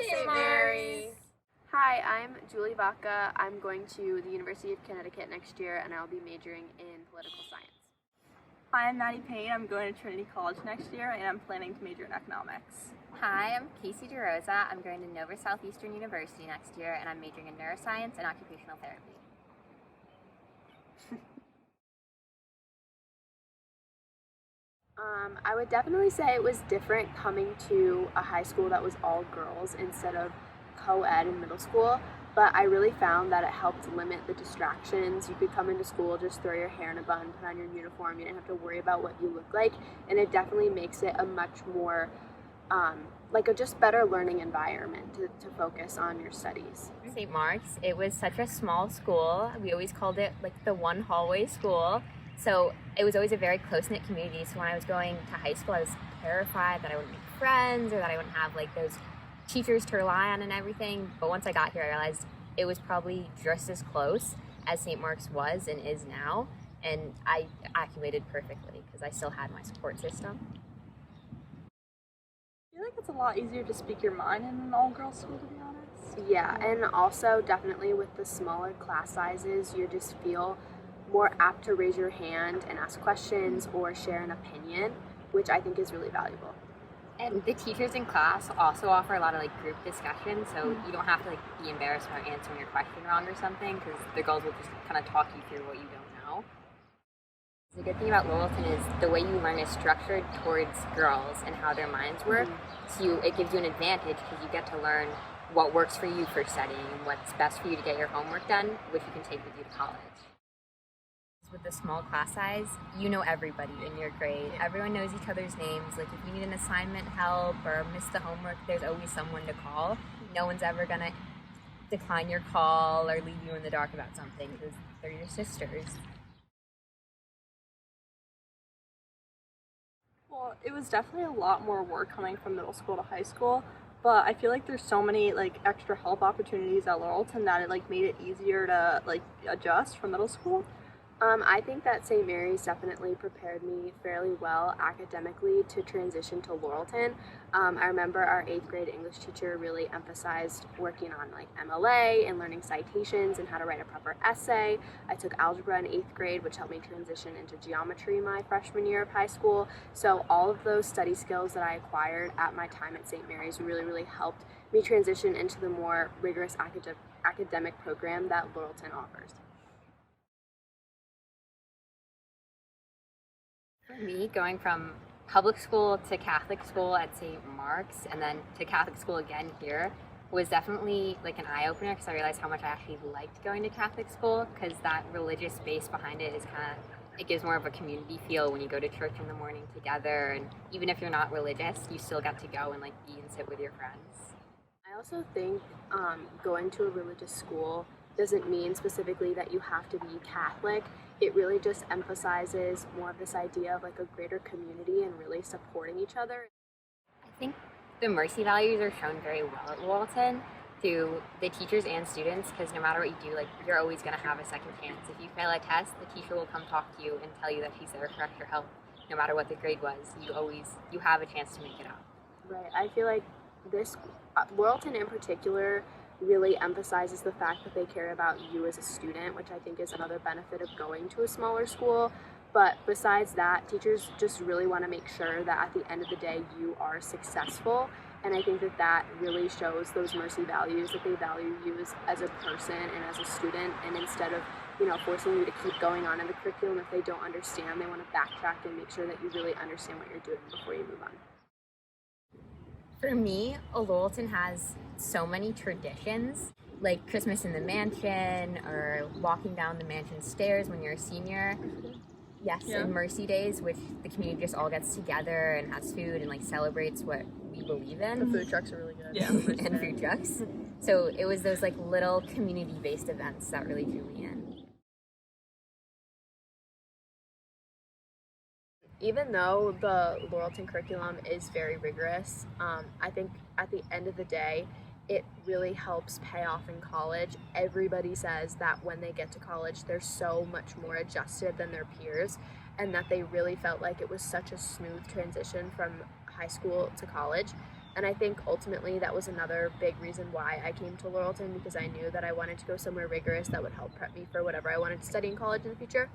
St. Mary's. Hi, I'm Julie Vaca. I'm going to the University of Connecticut next year, and I'll be majoring in political science. Hi, I'm Maddie Payne. I'm going to Trinity College next year, and I'm planning to major in economics. Hi, I'm Casey DeRosa. I'm going to Nova Southeastern University next year, and I'm majoring in neuroscience and occupational therapy. I would definitely say it was different coming to a high school that was all girls instead of co-ed in middle school, but I really found that it helped limit the distractions. You could come into school, just throw your hair in a bun, put on your uniform, you didn't have to worry about what you look like, and it definitely makes it a much more, like a just better learning environment to focus on your studies. St. Mark's, it was such a small school. We always called it like the one hallway school. So it was always a very close-knit community. So when I was going to high school, I was terrified that I wouldn't make friends or that I wouldn't have like those teachers to rely on and everything. But once I got here, I realized it was probably just as close as St. Mark's was and is now. And I acclimated perfectly because I still had my support system. I feel like it's a lot easier to speak your mind in an all-girls school, to be honest. Yeah, and also definitely with the smaller class sizes, you just feel more apt to raise your hand and ask questions or share an opinion, which I think is really valuable. And the teachers in class also offer a lot of like group discussion, so you don't have to like be embarrassed about answering your question wrong or something, because the girls will just kind of talk you through what you don't know. The good thing about Lauralton is the way you learn is structured towards girls and how their minds work. So it gives you an advantage because you get to learn what works for you for studying and what's best for you to get your homework done, which you can take with you to college. With the small class size, you know everybody in your grade. Everyone knows each other's names. Like if you need an assignment help or miss the homework, there's always someone to call. No one's ever gonna decline your call or leave you in the dark about something because they're your sisters. Well, it was definitely a lot more work coming from middle school to high school, but I feel like there's so many like extra help opportunities at Lauralton that it like made it easier to like adjust from middle school. I think that St. Mary's definitely prepared me fairly well academically to transition to Lauralton. I remember our 8th grade English teacher really emphasized working on like MLA and learning citations and how to write a proper essay. I took algebra in 8th grade, which helped me transition into geometry my freshman year of high school. So all of those study skills that I acquired at my time at St. Mary's really helped me transition into the more rigorous academic program that Lauralton offers. For me, going from public school to Catholic school at St. Mark's and then to Catholic school again here was definitely like an eye-opener because I realized how much I actually liked going to Catholic school because that religious base behind it is it gives more of a community feel when you go to church in the morning together, and even if you're not religious, you still get to go and like be and sit with your friends. I also think going to a religious school doesn't mean specifically that you have to be Catholic. It really just emphasizes more of this idea of like a greater community and really supporting each other. I think the mercy values are shown very well at Lauralton through the teachers and students, because no matter what you do, like you're always going to have a second chance. If you fail a test, the teacher will come talk to you and tell you that she's there for extra help. No matter what the grade was, you have a chance to make it up. Right. I feel like this Lauralton in particular really emphasizes the fact that they care about you as a student, which I think is another benefit of going to a smaller school. But besides that, teachers just really want to make sure that at the end of the day you are successful, and I think that really shows those mercy values, that they value you as a person and as a student, and instead of forcing you to keep going on in the curriculum, if they don't understand, they want to backtrack and make sure that you really understand what you're doing before you move on. For me, Lauralton has so many traditions, like Christmas in the mansion or walking down the mansion stairs when you're a senior. Yes, yeah. And Mercy Days, which the community just all gets together and has food and like celebrates what we believe in. The food trucks are really good. Yeah, and food trucks. So it was those like little community-based events that really drew me in. Even though the Lauralton curriculum is very rigorous, I think at the end of the day, it really helps pay off in college. Everybody says that when they get to college, they're so much more adjusted than their peers, and that they really felt like it was such a smooth transition from high school to college. And I think ultimately that was another big reason why I came to Lauralton, because I knew that I wanted to go somewhere rigorous that would help prep me for whatever I wanted to study in college in the future.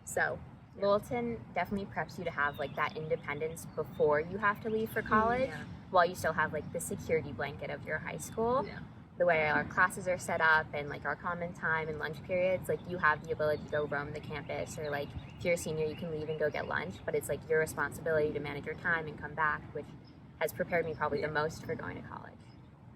So Lauralton definitely preps you to have like that independence before you have to leave for college, Yeah. while you still have like the security blanket of your high school. Yeah. The way our classes are set up and like our common time and lunch periods, like you have the ability to go roam the campus, or like if you're a senior you can leave and go get lunch, but it's like your responsibility to manage your time and come back, which has prepared me probably the most for going to college.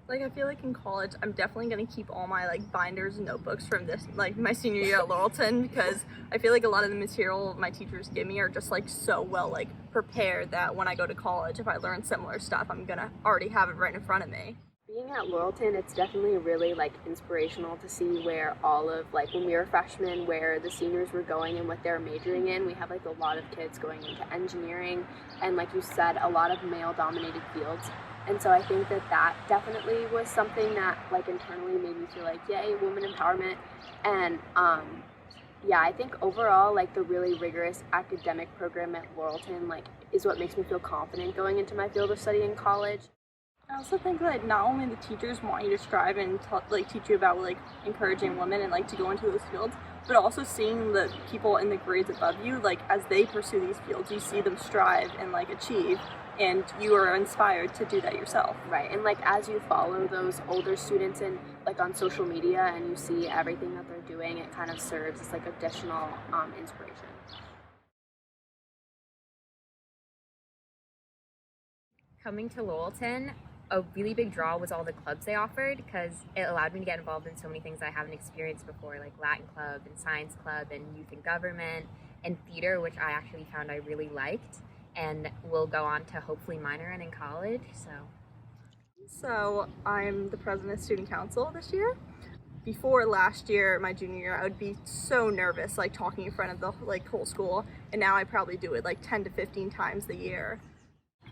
Like, I feel like in college, I'm definitely going to keep all my, like, binders and notebooks from this, like, my senior year at Lauralton, because I feel like a lot of the material my teachers give me are just, like, so well, like, prepared that when I go to college, if I learn similar stuff, I'm going to already have it right in front of me. Being at Lauralton, it's definitely really like inspirational to see where all of, like, when we were freshmen, where the seniors were going and what they were majoring in. We have like a lot of kids going into engineering and, like you said, a lot of male dominated fields. And so I think that that definitely was something that, like, internally made me feel like, yay, woman empowerment. And yeah, I think overall, like, the really rigorous academic program at Lauralton, like, is what makes me feel confident going into my field of study in college. I also think that not only the teachers want you to strive and like teach you about like encouraging women and like to go into those fields, but also seeing the people in the grades above you, like as they pursue these fields, you see them strive and like achieve, and you are inspired to do that yourself. Right, and like as you follow those older students and like on social media and you see everything that they're doing, it kind of serves as like additional inspiration. Coming to Lauralton, a really big draw was all the clubs they offered, because it allowed me to get involved in so many things I haven't experienced before, like Latin club and science club and youth and government and theater, which I actually found I really liked and will go on to hopefully minor in college. So I'm the president of student council this year. Before last year, my junior year, I would be so nervous, like talking in front of the like whole school, and now I probably do it like 10 to 15 times a year.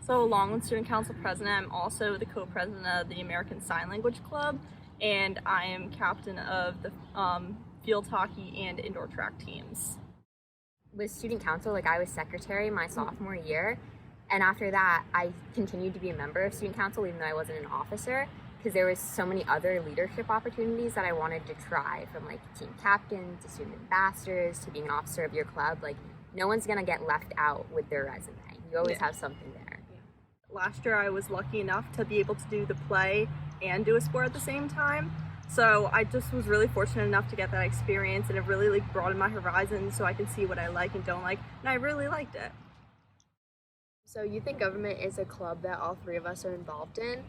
So along with student council president, I'm also the co-president of the American Sign Language Club, and I am captain of the field hockey and indoor track teams. With student council, like I was secretary my sophomore year, and after that I continued to be a member of student council even though I wasn't an officer, because there was so many other leadership opportunities that I wanted to try, from like team captain to student ambassadors to being an officer of your club. Like, no one's gonna get left out with their resume. You always have something there. Last year I was lucky enough to be able to do the play and do a sport at the same time. So I just was really fortunate enough to get that experience, and it really like broadened my horizons so I can see what I like and don't like, and I really liked it. So Youth in Government is a club that all three of us are involved in.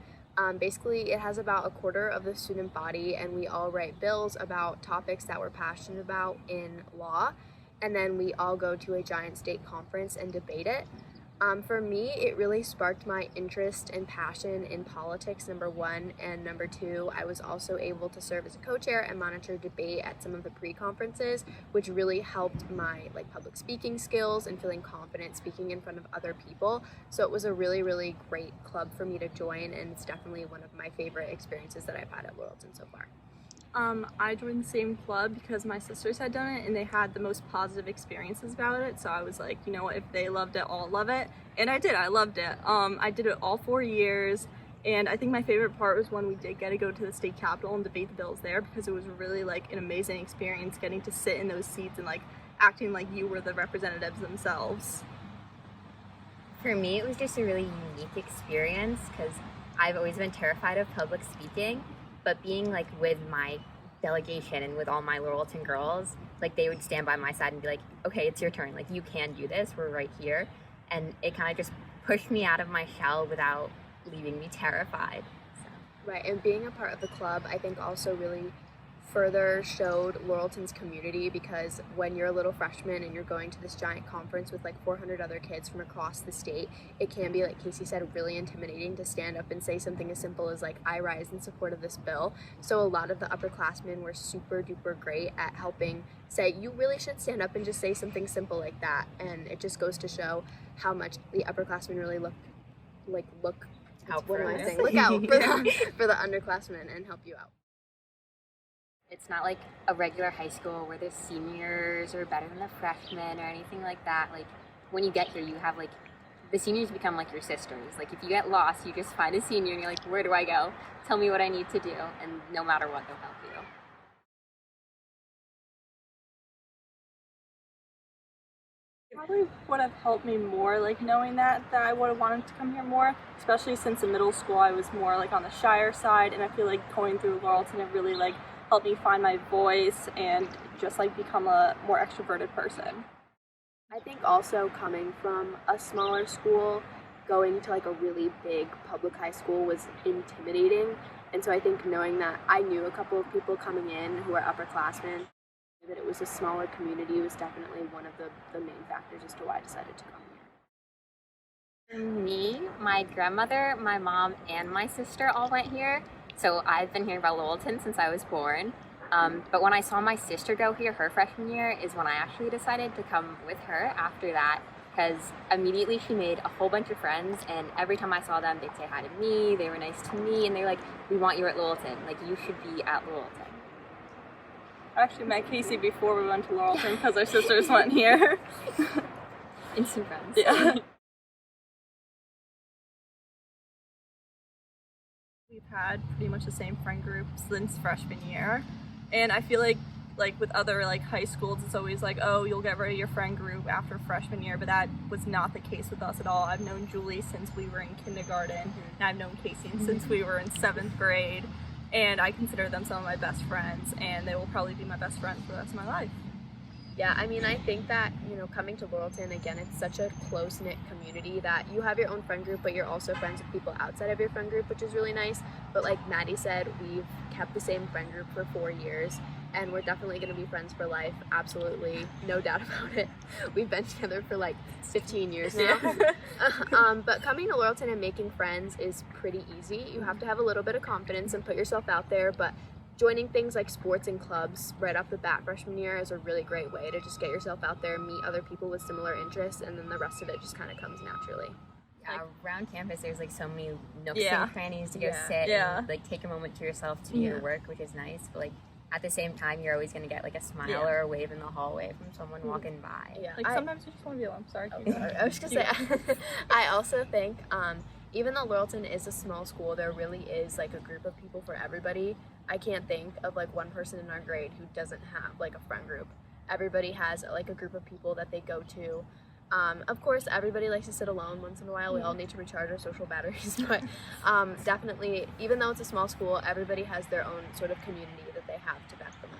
Basically, it has about a quarter of the student body, and we all write bills about topics that we're passionate about in law, and then we all go to a giant state conference and debate it. For me, it really sparked my interest and passion in politics, number one, and number two, I was also able to serve as a co-chair and monitor debate at some of the pre-conferences, which really helped my like public speaking skills and feeling confident speaking in front of other people. So it was a really, really great club for me to join, and it's definitely one of my favorite experiences that I've had at Lauralton so far. I joined the same club because my sisters had done it and they had the most positive experiences about it. So I was like, you know what, if they loved it, I'll love it. And I did, I loved it. I did it all 4 years. And I think my favorite part was when we did get to go to the state capitol and debate the bills there, because it was really like an amazing experience getting to sit in those seats and like acting like you were the representatives themselves. For me, it was just a really unique experience, because I've always been terrified of public speaking. But being like with my delegation and with all my Lauralton girls, like they would stand by my side and be like, okay, it's your turn. Like, you can do this. We're right here. And it kind of just pushed me out of my shell without leaving me terrified. So. Right, and being a part of the club, I think also really further showed Lauralton's community, because when you're a little freshman and you're going to this giant conference with like 400 other kids from across the state, it can be, like Casey said, really intimidating to stand up and say something as simple as like, I rise in support of this bill. So a lot of the upperclassmen were super duper great at helping say, you really should stand up and just say something simple like that. And it just goes to show how much the upperclassmen really look out for the underclassmen and help you out. It's not like a regular high school where the seniors are better than the freshmen or anything like that. Like, when you get here, you have like the seniors become like your sisters. Like if you get lost, you just find a senior and you're like, where do I go? Tell me what I need to do, and no matter what, they'll help you. Probably would have helped me more, like knowing that I would have wanted to come here more, especially since in middle school I was more like on the shyer side, and I feel like going through Lauralton it really like helped me find my voice and just like become a more extroverted person. I think also coming from a smaller school, going to like a really big public high school was intimidating, and so I think knowing that I knew a couple of people coming in who were upperclassmen, that it was a smaller community was definitely one of the main factors as to why I decided to come here. For me, my grandmother, my mom, and my sister all went here. So I've been hearing about Lauralton since I was born. But when I saw my sister go here her freshman year is when I actually decided to come with her after that, because immediately she made a whole bunch of friends, and every time I saw them, they'd say hi to me, they were nice to me, and they're like, we want you at Lauralton, like you should be at Lauralton. I actually met Casey before we went to Lauralton because our sisters went here. Instant friends. Yeah. We've had pretty much the same friend group since freshman year, and I feel like with other like high schools it's always like, oh, you'll get rid of your friend group after freshman year, but that was not the case with us at all. I've known Julie since we were in kindergarten, and I've known Casey since we were in 7th grade, and I consider them some of my best friends, and they will probably be my best friends for the rest of my life. Yeah, I mean, I think that, coming to Lauralton, again, it's such a close-knit community that you have your own friend group, but you're also friends with people outside of your friend group, which is really nice. But like Maddie said, we've kept the same friend group for 4 years, and we're definitely going to be friends for life, absolutely, no doubt about it. We've been together for like 15 years now. But coming to Lauralton and making friends is pretty easy. You have to have a little bit of confidence and put yourself out there, but joining things like sports and clubs right off the bat freshman year is a really great way to just get yourself out there, meet other people with similar interests, and then the rest of it just kind of comes naturally. Yeah, around campus there's like so many nooks Yeah. and crannies to go Yeah. sit Yeah. and like take a moment to yourself to do your Yeah. work, which is nice, but like at the same time you're always going to get like a smile Yeah. or a wave in the hallway from someone walking by. Yeah, Like sometimes you just want to be alone. Sorry. keep going. I was just gonna say, I also think even though Lauralton is a small school, there really is like a group of people for everybody. I can't think of like one person in our grade who doesn't have like a friend group. Everybody has like a group of people that they go to. Of course, everybody likes to sit alone once in a while. We all need to recharge our social batteries, but definitely, even though it's a small school, everybody has their own sort of community that they have to back them up.